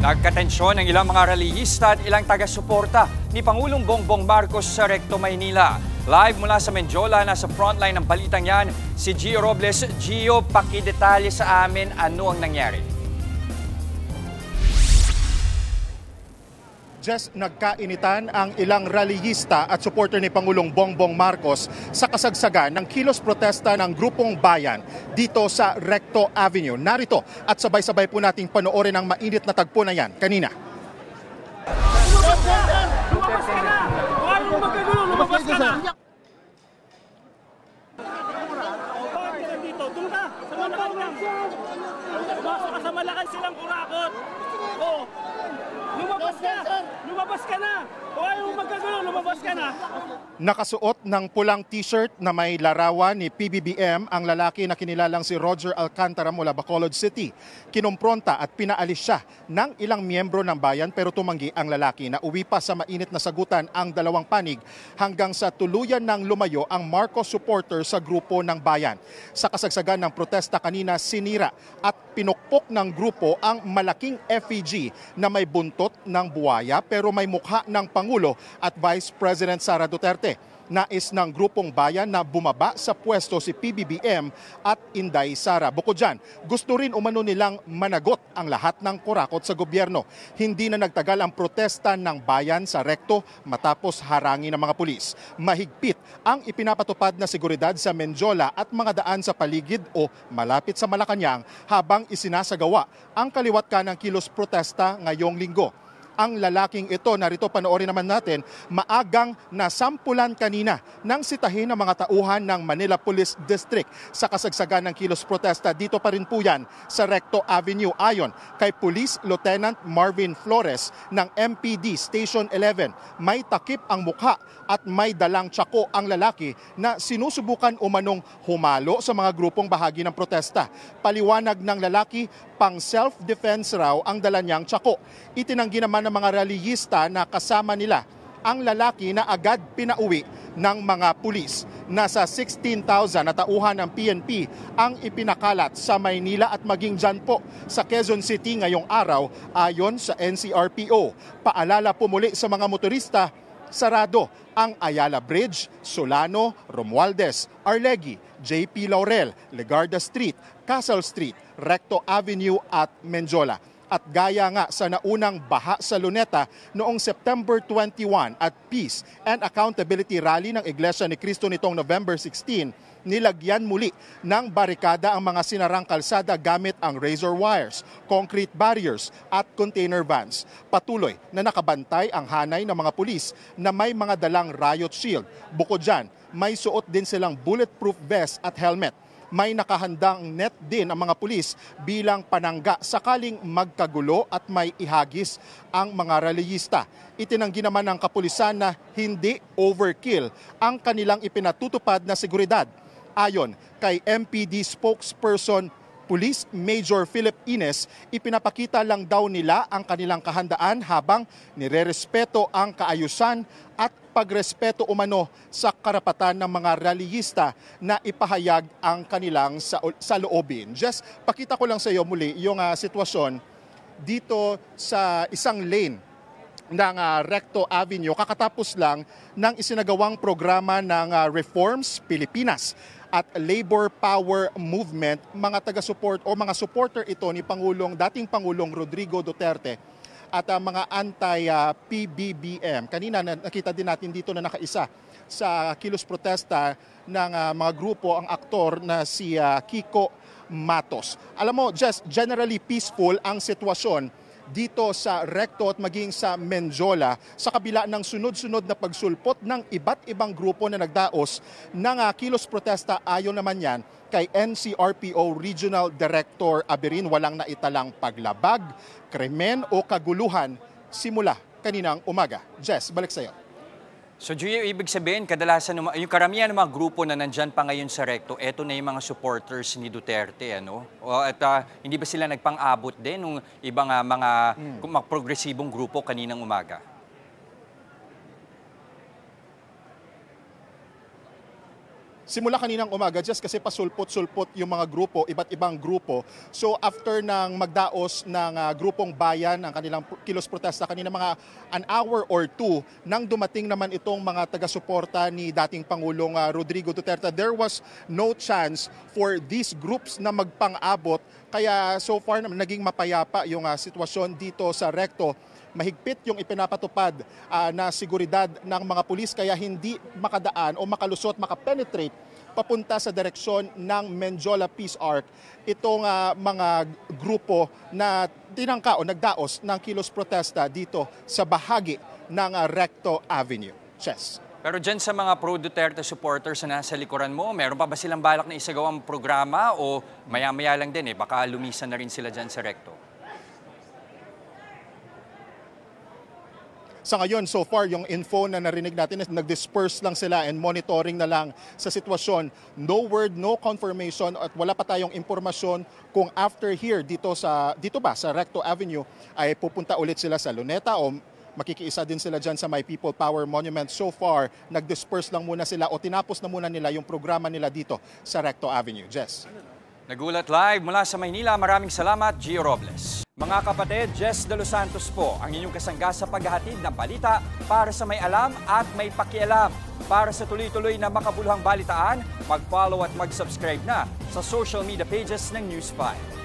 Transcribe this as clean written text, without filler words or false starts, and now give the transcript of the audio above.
Nagkatensyon ang ilang mga relihista at ilang taga-suporta ni Pangulong Bongbong Marcos sa Recto, Maynila. Live mula sa Menjola, nasa frontline ng balitang yan, si Gio Robles. Gio, pakidetalye sa amin ano ang nangyari. Just nagkainitan ang ilang relihista at supporter ni Pangulong Bongbong Marcos sa kasagsagan ng kilos protesta ng Grupong Bayan dito sa Recto Avenue. Narito at sabay-sabay po nating panoorin ang mainit na tagpo na yan kanina. Sa Malacan silang kurakot. Lumabas ka na! O ayaw mo magkagulo, lumabas ka na! Nakasuot ng pulang t-shirt na may larawan ni PBBM ang lalaki na kinilalang si Roger Alcantara mula Bacolod City. Kinumpronta at pinaalis siya ng ilang miyembro ng bayan pero tumanggi ang lalaki. Nauwi pa sa mainit na sagutan ang dalawang panig hanggang sa tuluyan ng lumayo ang Marcos supporter sa grupo ng bayan. Sa kasagsagan ng protesta kanina, sinira at pinukpok ng grupo ang malaking effigy na may buntot ng buwaya pero may mukha ng Pangulo at Vice President Sara Duterte. Nais ng grupong bayan na bumaba sa pwesto si PBBM at Inday Sara. Bukod dyan, gusto rin umano nilang managot ang lahat ng kurakot sa gobyerno. Hindi na nagtagal ang protesta ng bayan sa Recto matapos harangin ng mga pulis. Mahigpit ang ipinapatupad na seguridad sa Menjola at mga daan sa paligid o malapit sa Malacanang habang isinasagawa ang kaliwat kanang kilos protesta ngayong linggo. Ang lalaking ito, narito panoorin naman natin, maagang nasampulan kanina ng sitahin ng mga tauhan ng Manila Police District sa kasagsagan ng kilos protesta. Dito pa rin po yan sa Recto Avenue ayon kay Police Lieutenant Marvin Flores ng MPD Station 11. May takip ang mukha at may dalang tsako ang lalaki na sinusubukan umanong humalo sa mga grupong bahagi ng protesta. Paliwanag ng lalaki, pang self-defense raw ang dala niyang tsako. Itinanggi naman ng mga relihista na kasama nila ang lalaki na agad pinauwi ng mga pulis. Nasa 16,000 na tauhan ng PNP ang ipinakalat sa Maynila at maging dyan po sa Quezon City ngayong araw ayon sa NCRPO. Paalala po muli sa mga motorista, sarado ang Ayala Bridge, Solano, Romualdez, Arlegui, JP Laurel, Legarda Street, Castle Street, Recto Avenue at Menjola. At gaya nga sa naunang baha sa Luneta noong September 21 at Peace and Accountability Rally ng Iglesia ni Cristo nitong November 16, nilagyan muli ng barikada ang mga sinarang kalsada gamit ang razor wires, concrete barriers at container vans. Patuloy na nakabantay ang hanay ng mga pulis na may mga dalang riot shield. Bukod dyan, may suot din silang bulletproof vest at helmet. May nakahandang net din ang mga pulis bilang panangga sakaling magkagulo at may ihagis ang mga relihista. Itinanggi naman ng kapulisan na hindi overkill ang kanilang ipinatutupad na seguridad. Ayon kay MPD spokesperson Police Major Philip Ines, ipinapakita lang daw nila ang kanilang kahandaan habang nirerespeto ang kaayusan at pagrespeto umano sa karapatan ng mga relihista na ipahayag ang kanilang sa loobin. Just pakita ko lang sa iyo muli yung sitwasyon dito sa isang lane ng Recto Avenue. Kakatapos lang ng isinagawang programa ng Reforms Pilipinas at Labor Power Movement, mga taga-support o mga supporter ito ni dating Pangulong Rodrigo Duterte at mga anti-PBBM. Kanina nakita din natin dito na nakaisa sa kilos protesta ng mga grupo ang aktor na si Kiko Matos. Alam mo, just generally peaceful ang sitwasyon dito sa Recto at maging sa Menjola sa kabila ng sunod-sunod na pagsulpot ng iba't ibang grupo na nagdaos ng kilos protesta. Ayon naman yan kay NCRPO Regional Director Aberin, walang naitalang paglabag, krimen o kaguluhan simula kaninang umaga. Jess, balik sa iyo. So Gio, ibig sabihin, kadalasan yung karamihan ng mga grupo na nandyan pa ngayon sa Recto, eto na yung mga supporters ni Duterte, ano? At hindi ba sila nagpang-abot din ng ibang mga progresibong grupo kaninang umaga? simula kaninang umaga just kasi pasulpot-sulpot yung mga grupo, iba't ibang grupo. So after nang magdaos ng grupong bayan ang kanilang kilos protesta kanina mga an hour or two nang dumating naman itong mga taga-suporta ni dating Pangulong Rodrigo Duterte, there was no chance for these groups na magpang-abot. Kaya so far naging mapayapa yung sitwasyon dito sa Recto. Mahigpit yung ipinapatupad na seguridad ng mga pulis kaya hindi makadaan o makalusot, makapenetrate papunta sa direksyon ng Menjola Peace Arc itong mga grupo na tinangka o nagdaos ng kilos protesta dito sa bahagi ng Recto Avenue. Chess. Pero dyan sa mga pro-Duterte supporters na nasa likuran mo, meron pa ba silang balak na isagawang programa o maya-maya lang din baka lumisan na rin sila dyan sa Recto? Sa ngayon, so far, yung info na narinig natin is nag-disperse lang sila and monitoring na lang sa sitwasyon. No word, no confirmation at wala pa tayong impormasyon kung after here dito ba sa Recto Avenue ay pupunta ulit sila sa Luneta o makikiisa din sila dyan sa My People Power Monument. So far, nag-disperse lang muna sila o tinapos na muna nila yung programa nila dito sa Recto Avenue. Jess. Nagulat live mula sa Maynila. Maraming salamat, Gio Robles. Mga kapatid, Jess De Los Santos po ang inyong kasangga sa paghahatid ng balita para sa may alam at may pakialam. Para sa tuloy-tuloy na makabuluhang balitaan, mag-follow at mag-subscribe na sa social media pages ng News 5.